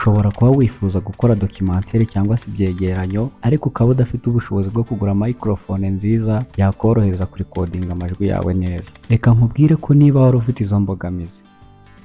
ushobora kuba wifuza gukora documentary cyangwa se ibyegeranyo ariko ukaba udafite ubushobozi bwo kugura microphone nziza yakorohereza kurikodinga amajwi yawe neza. Reka nkubwire ko niba wari ufite izo mbogamizi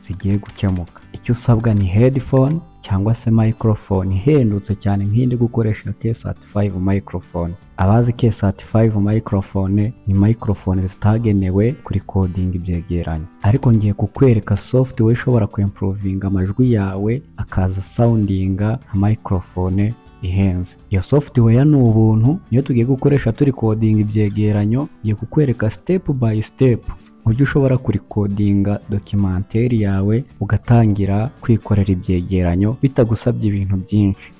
zigiye gukemuka. Icyo usabwa ni headphone cyangwa se microphone ihendutse cyane nk'indi gukoresha K35 microphone. Abazi K35 microphone ni microphone zitagenewe kurikodinga ibyegeranyo, ariko ngiye kukwereka software ishobora kuimprovinga amajwi yawe akaza soundinga nka microphone ihenze. Iyo software ni ubuntu, niyo tugiye gukoresha turi coding ibyegeranyo. Ngiye kukwereka step by step uburyo ushobora kurikodinga documentary yawe ugatangira kwikorera ibyegeranyo bitagusabye ibintu byinshi.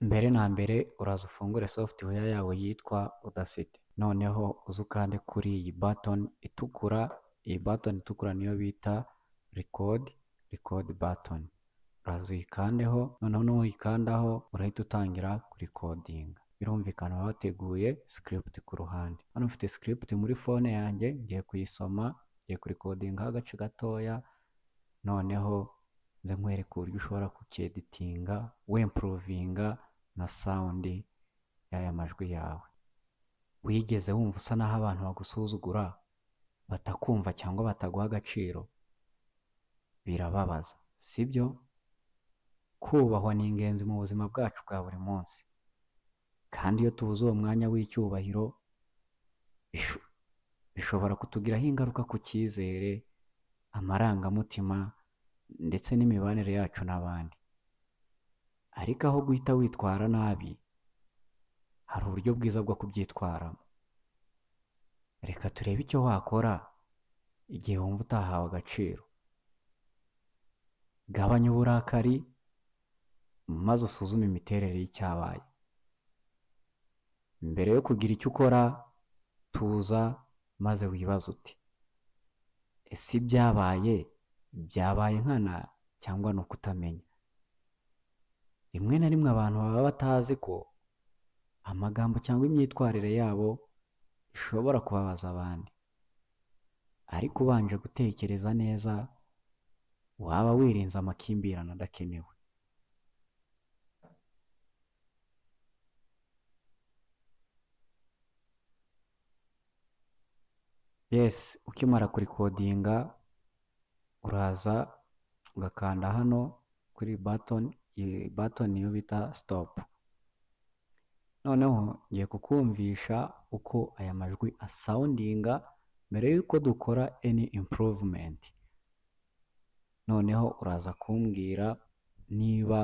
Mbere na mbere uraza ufungure software yawe yitwa Audacity, noneho uzukande kuri iyi button itukura. Iyi button itukura niyo bita record button. Uraza uyikandeho, noneho nuyikandaho urahita utangira kurikodinga. Birumvikana wateguye script ku ruhande. Hano mfite script muri phone yanjye, ngiye kuyisoma, ngiye kurikodinga agace gatoya, noneho nze nkwereka uburyo ushobora kukieditinga wimprovinga na sound y'aya majwi yawe. Wigeze wumva usa naho abantu bagusuzugura, batakumva cyangwa bataguha agaciro? Birababaza, sibyo? Kubahwa ni ingenzi mu buzima bwacu bwa buri munsi, kandi iyo tubuze uwo mwanya w'icyubahiro bishobora kutugiraho ingaruka ku cyizere, amarangamutima ndetse n'imibanire yacu n'abandi. Ariko aho guhita witwara nabi, hari uburyo bwiza bwo kubyitwaramo. Reka turebe icyo wakora igihe wumva utahawe agaciro. Gabanya uburakari maze usuzume imiterere y'icyabaye. Mbere yo kugira icyo ukora, tuza maze wibaze uti, ese byabaye nkana cyangwa ni ukutamenya? Rimwe na rimwe abantu baba batazi ko amagambo cyangwa imyitwarire yabo ishobora kubabaza abandi, ariko ubanje gutekereza neza waba wirinze amakimbirane adakenewe. Yes, ukimara kurikodinga uraza ugakanda hano kuri button, iyi button niyo bita stop. Noneho ngiye kukumvisha uko aya majwi asoundinga mbere yuko dukora any improvement. Noneho uraza kumbwira niba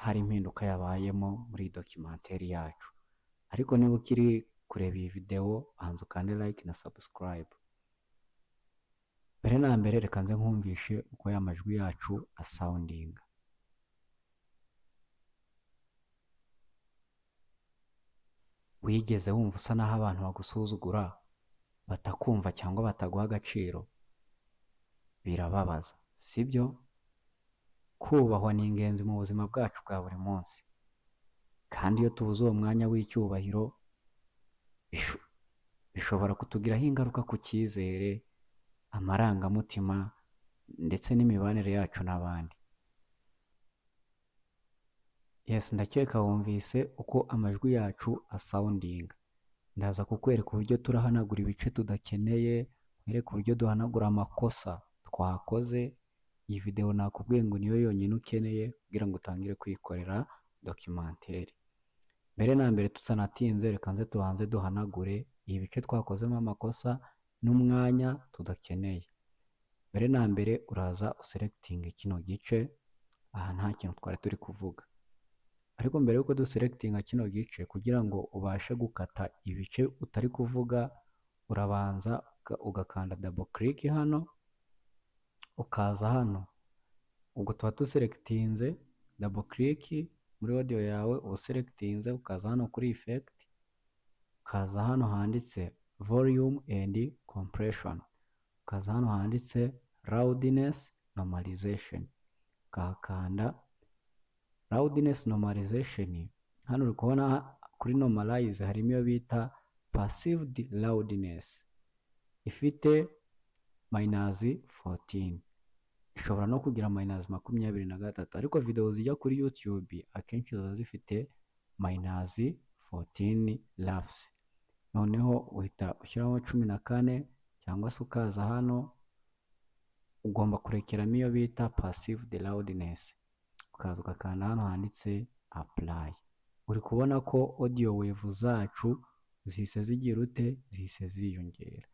hari impinduka yabayemo muri documentary yacu. Ariko niba ukiri kureba iyi video, banza ukande like na subscribe. Mbere na mbere reka nze nkumvishe uko aya majwi yacu asoundinga. Wigeze wumva usa naho abantu bagusuzugura, batakumva cyangwa bataguha agaciro? Birababaza, sibyo? Kubahwa ni ingenzi mu buzima bwacu bwa buri munsi, kandi iyo tubuze uwo mwanya w'icyubahiro bishobora kutugiraho ingaruka ku cyizere, amarangamutima ndetse n'imibanire yacu n'abandi. Yes, ndakeka wumvise uko amajwi yacu asoundinga. Ndaza kukwereka uburyo turahanagura ibice tudakeneye, nkwereka uburyo duhanagura amakosa twakoze. Iyi video nakubwiye ngo niyo yonyine ukeneye kugira ngo utangire kwikorera documentary. Mbere na mbere tutanatinze, reka nze tubanze duhanagure ibice twakozemo amakosa n'umwanya tudakeneye. Mbere na mbere uraza uselecting kino gice, aha nta kintu twari turi kuvuga. Ariko mbere yuko duselectinga kino gice, kugira ngo ubashe gukata ibice utari kuvuga, urabanza ugakanda double click hano, ukaza hano. Ubwo tuba duselectinze, double click muri audio yawe uselectinze, ukaza hano kuri effect, ukaza hano handitse volume and compression, ukaza hano handitse loudness normalization, ukahakanda. Loudness normalization, hano uri kubona kuri normalize harimo iyo bita perceived loudness, ifite -14. ishobora no kugira -23, ariko video zijya kuri YouTube akenshi ziba zifite -14 laughs. Noneho uhita ushyiramo 14 cyangwa se ukaza hano, ugomba kurekeramo iyo bita passive loudness, ukaza ugakanda hano handitse apply. Uri kubona ko audio wave zacu zihise zigira ute, zihise ziyongera.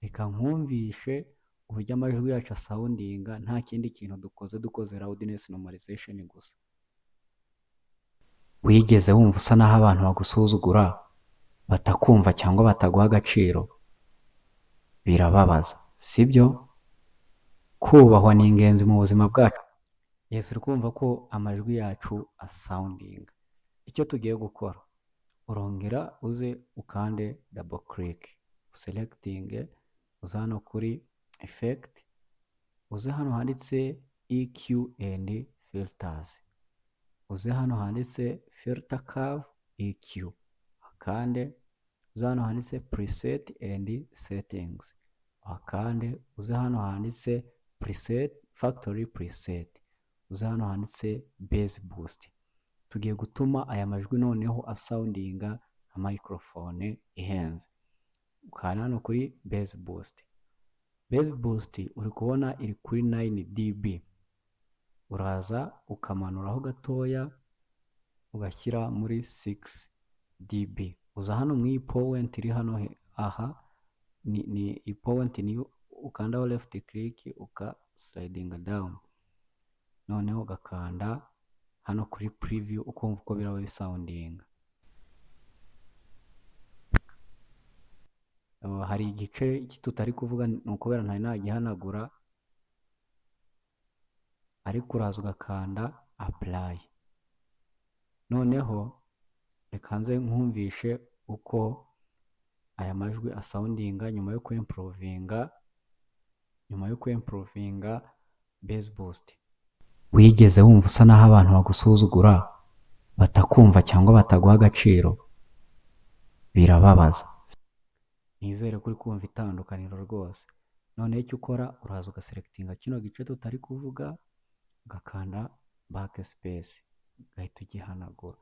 Reka nkumvishe uburyo amajwi yacu asoundinga nta kindi kintu dukoze loudness normalization gusa. Wigeze wumva usa naho abantu bagusuzugura, batakumva cyangwa bataguha agaciro? Birababaza, sibyo? Kubahwa ni ingenzi mu buzima bwacu. Uri kumva ko amajwi yacu asoundinga. Icyo tugiye gukora, urongera uze ukande double click, uselecting, uze hano kuri effect, uze hano handitse EQ and filters, uze hano handitse filter curve EQ, akande, uze hano handitse preset and settings, akande, uze hano handitse preset, factory preset, uze hano handitse bass boost. Tugiye gutuma aya majwi noneho asoundinga nka microphone ihenze. Ukanda hano kuri bass boost. Bass boost uri kubona iri kuri 9 dB. Uraza ukamanuraho gatoya ugashyira muri 6 dB. Uza hano mu point iri hano aha ni point ni ukandaho left click uka sliding down. Noneho ugakanda hano kuri preview ukumva uko biraba bisoundinga. Hari igice tutari kuvuga ni ukubera ntari nagihanagura, ariko uraza ugakanda apply. Noneho reka nze nkumvishe uko aya majwi asoundinga nyuma yo kuimprovinga bass boost. Wigeze wumva usa naho abantu bagusuzugura, batakumva cyangwa bataguha agaciro? Birababaza. Nizere ko uri kumva itandukaniro rwose. Noneho icyo ukora, uraza ugaselectinga kino gice tutari kuvuga, ugakanda backspace, ugahita ugihanagura.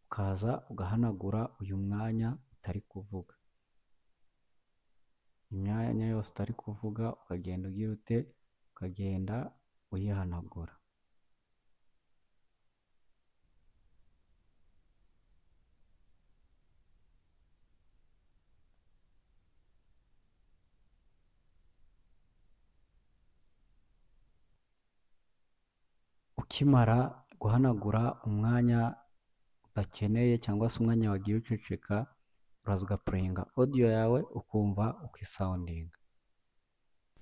Ukaza ugahanagura uyu mwanya utari kuvuga. Imyanya yose utari kuvuga ukagenda ugira ute, ukagenda uyihanagura. Ukimara guhanagura umwanya udakeneye cyangwa se umwanya wagiye uceceka, uraza ugaplayinga audio yawe ukumva uko isoundinga.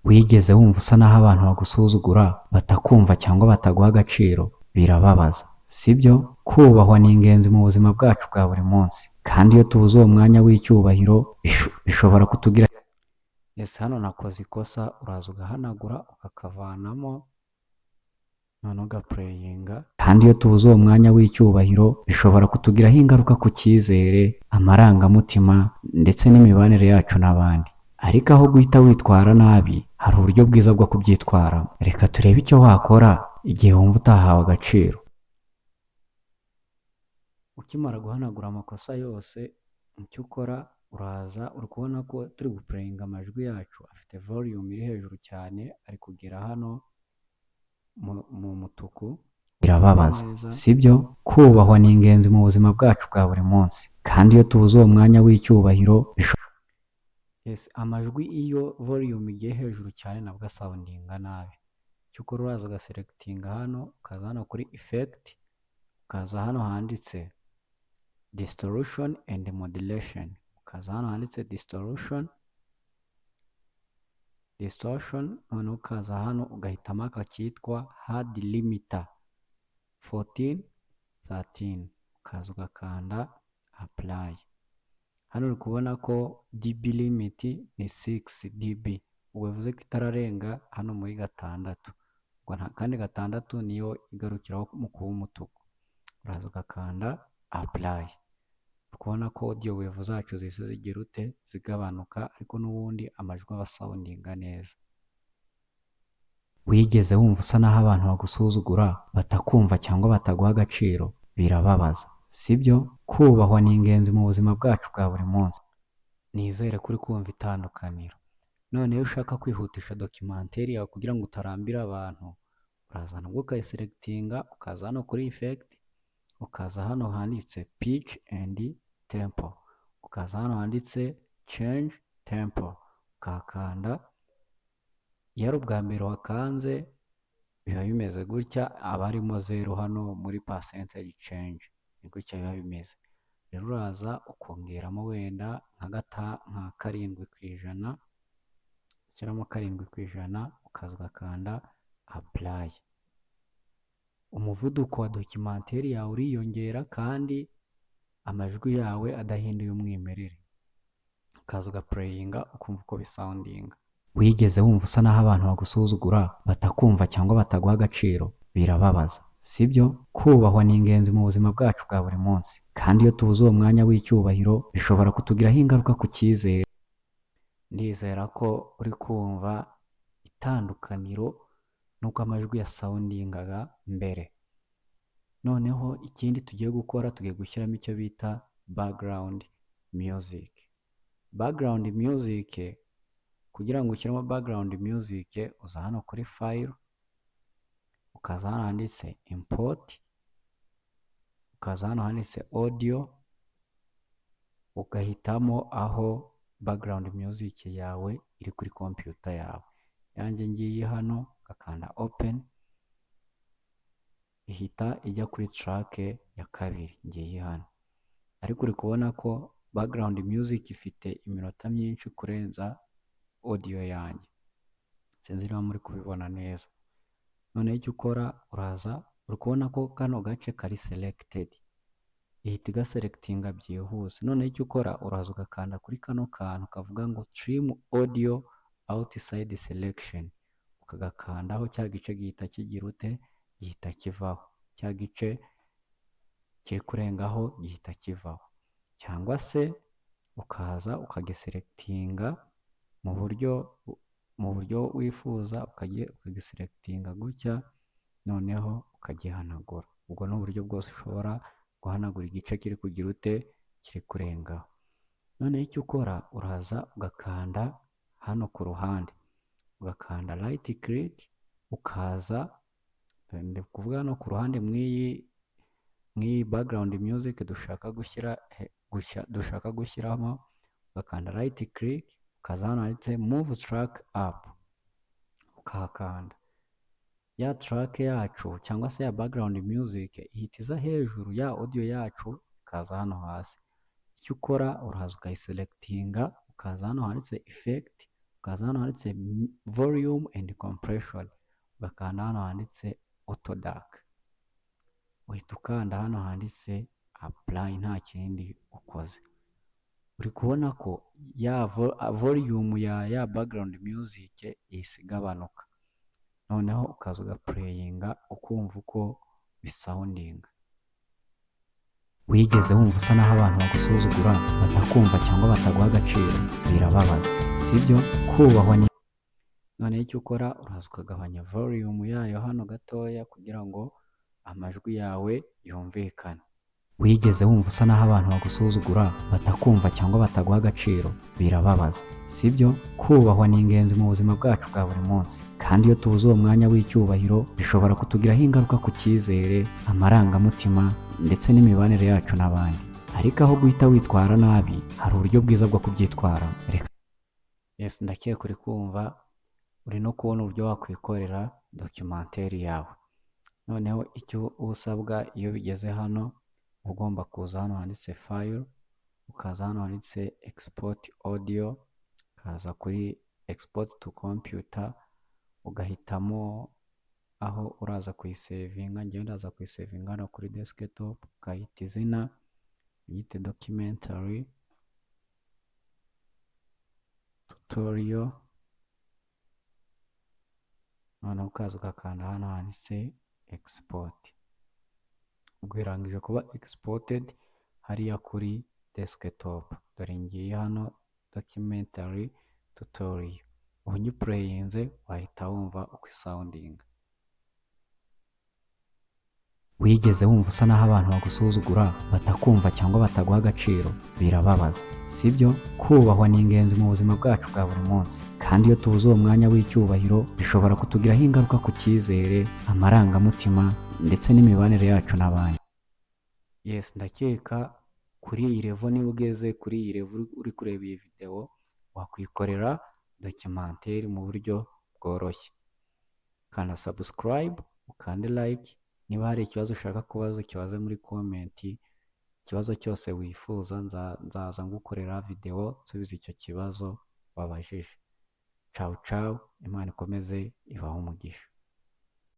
Wigeze wumva usa naho abantu bagusuzugura, batakumva cyangwa bataguha agaciro? Birababaza, sibyo? Kubahwa ni ingenzi mu buzima bwacu bwa buri munsi, kandi iyo tubuze uwo mwanya w'icyubahiro bishobora kutugira. Hano nakoze ikosa, uraza ugahanagura ukakavanamo, noneho ugaplayinga. Kandi iyo tubuze uwo mwanya w'icyubahiro bishobora kutugiraho ingaruka ku cyizere, amarangamutima ndetse n'imibanire yacu n'abandi. Ariko aho guhita witwara nabi, hari uburyo bwiza bwo kubyitwaramo. Reka turebe icyo wakora igihe wumva utahawe agaciro. Ukimara guhanagura amakosa yose, icyo ukora, uraza, uri kubona ko turi guplayinga amajwi yacu afite volume iri hejuru cyane, ari kugera hano mu mutuku. Birababaza, sibyo? Kubahwa ni ingenzi mu buzima bwacu bwa buri munsi, kandi iyo tubuze uwo mwanya w'icyubahiro amajwi iyo volume igiye hejuru cyane nabwo asoundinga nabi. Icyo ukora, uraza ugaselectinga hano, ukaza hano kuri effect, ukaza hano handitse distortion and modulation, ukaza hano handitse distortion, noneho ukaza hano ugahitamo akitwa hard limiter 1413, ukaza ugakanda apply. Hano uri kubona ko dB limit ni 6 dB, ubwo bivuze ko itararenga hano muri 6, ubwo nta kandi 6 niyo igarukiraho mu kuba umutuku. Uraza ugakanda apply. Ukabona ko audio wave zacu zise zigira ute, zigabanuka, ariko n'ubundi amajwi aba soundinga neza. Wigeze wumva usa naho abantu bagusuzugura, batakumva cyangwa bataguha agaciro? Birababaza, sibyo? Kubahwa ni ingenzi mu buzima bwacu bwa buri munsi. Nizere ko uri kumva itandukaniro. None iyo ushaka kwihutisha documentary yawe kugira ngo utarambira abantu, uraza nabwo ukayiselectinga, ukaza hano kuri effect, ukaza hano handitse pitch and tempo, ukaza hano handitse change tempo, ukakanda. Iyo ari ubwa mbere wakanze biba bimeze gutya, aba arimo 0 hano muri percentage change, ni gutya biba bimeze. Rero uraza ukongeramo wenda nka 7%, ushyiramo 7%, ukaza ugakanda apply. Umuvuduko wa documentary yawe uriyongera kandi amajwi yawe adahinduye umwimerere. Ukaza ugapureyinga ukumva uko bisoundinga. Wigeze wumva usa naho abantu bagusuzugura, batakumva cyangwa bataguha agaciro? Birababaza, sibyo? Kubahwa ni ingenzi mu buzima bwacu bwa buri munsi, kandi iyo tubuze uwo mwanya w'icyubahiro bishobora kutugiraho ingaruka ku cyizere. Ndizera ko uri kumva itandukaniro n'uko amajwi ya soundingaga mbere. Noneho ikindi tugiye gukora, tugiye gushyiramo icyo bita background music. Background music, kugira ngo ushyiremo background music, uza hano kuri file, ukaza hano handitse import, ukaza hano handitse audio, ugahitamo aho background music yawe iri kuri computer yawe. Yanjye ngiye hano, ugakanda open, ihita ijya kuri track ya 2. Ngiye hano, ariko uri kubona ko background music ifite iminota myinshi kurenza audio yanjye. Sinzi niba muri kubibona neza. Noneho icyo ukora, uraza, uri kubona ko kano gace kari selected, ihita igaselectinga byihuse. Noneho icyo ukora, uraza ugakanda kuri kano kantu kavuga ngo trim audio outside selection, ukagakandaho, cya gice gihita kigira ute, gihita kivaho, cya gice kiri kurengaho gihita kivaho. Cyangwa se ukaza ukagiselectinga mu buryo wifuza, ukagiselectinga gutya, noneho ukagihanagura. Ubwo ni uburyo bwose ushobora guhanagura igice kiri kugira ute, kiri kurengaho. Noneho icyo ukora, uraza ugakanda hano ku ruhande, ugakanda right click, ukaza, ndi kuvuga hano ku ruhande mw'iyi background music dushaka gushyiramo, ugakanda right click, ukaza hano handitse move track up, ukahakanda. Ya track yacu cyangwa se ya background music ihita iza hejuru, ya audio yacu ikaza hano hasi. Icyo ukora, uraza ukayiselectinga, ukaza hano handitse effect, ukaza hano handitse volume and compression, ugakanda hano handitse auto dark, uhita ukanda hano handitse apply, nta kindi ukoze. Uri kubona ko ya volume ya background music ihise igabanuka. Noneho ukaza ugapureyinga ukumva uko bisoundinga. Wigeze wumva usa naho abantu bagusuzugura, batakumva cyangwa bataguha agaciro? Birababaza, sibyo? Kubahwa ni. Noneho icyo ukora, uraza ukagabanya volume yayo hano gatoya kugira ngo amajwi yawe yumvikane. Wigeze wumva usa naho abantu bagusuzugura, batakumva cyangwa bataguha agaciro? Birababaza, sibyo? Kubahwa ni ingenzi mu buzima bwacu bwa buri munsi, kandi iyo tubuze uwo mwanya w'icyubahiro bishobora kutugiraho ingaruka ku cyizere, amarangamutima ndetse n'imibanire yacu n'abandi. Ariko aho guhita witwara nabi, hari uburyo bwiza bwo kubyitwara. Yes, ndakeka uri kumva, uri no kubona uburyo wakwikorera documentary yawe. Noneho icyo usabwa, iyo bigeze hano, ugomba kuza hano handitse file, ukaza hano handitse export audio, ukaza kuri export to computer, ugahitamo aho uraza kuyisevinga. Njyewe ndaza kuyisevinga hano kuri desktop, ukahita izina, uyite documentary tutorial, noneho ukaza ugakanda hano handitse export. Ubwo irangije kuba exported hariya kuri desktop. Dore ngiye hano documentary tutorial. ubu nyipureyinze wahita wumva uko isawundinga. Wigeze wumva usa naho abantu bagusuzugura, batakumva cyangwa bataguha agaciro? Birababaza, sibyo? Kubahwa ni ingenzi mu buzima bwacu bwa buri munsi, kandi iyo tubuze uwo mwanya w'icyubahiro bishobora kutugiraho ingaruka ku cyizere, amarangamutima ndetse n'imibanire yacu n'abandi. Yes, ndakeka kuri iyi revo, niba ugeze kuri iyi revo uri kureba iyi videwo, wakwikorera documentary mu buryo bworoshye. Kanda subscribe, ukande like. Niba hari ikibazo ushaka kubaza, kibaze muri komenti. Ikibazo cyose wifuza nzaza ngukorera videwo nsubiza icyo kibazo wabajije. Ciao ciao, Imana ikomeze ibahe umugisha.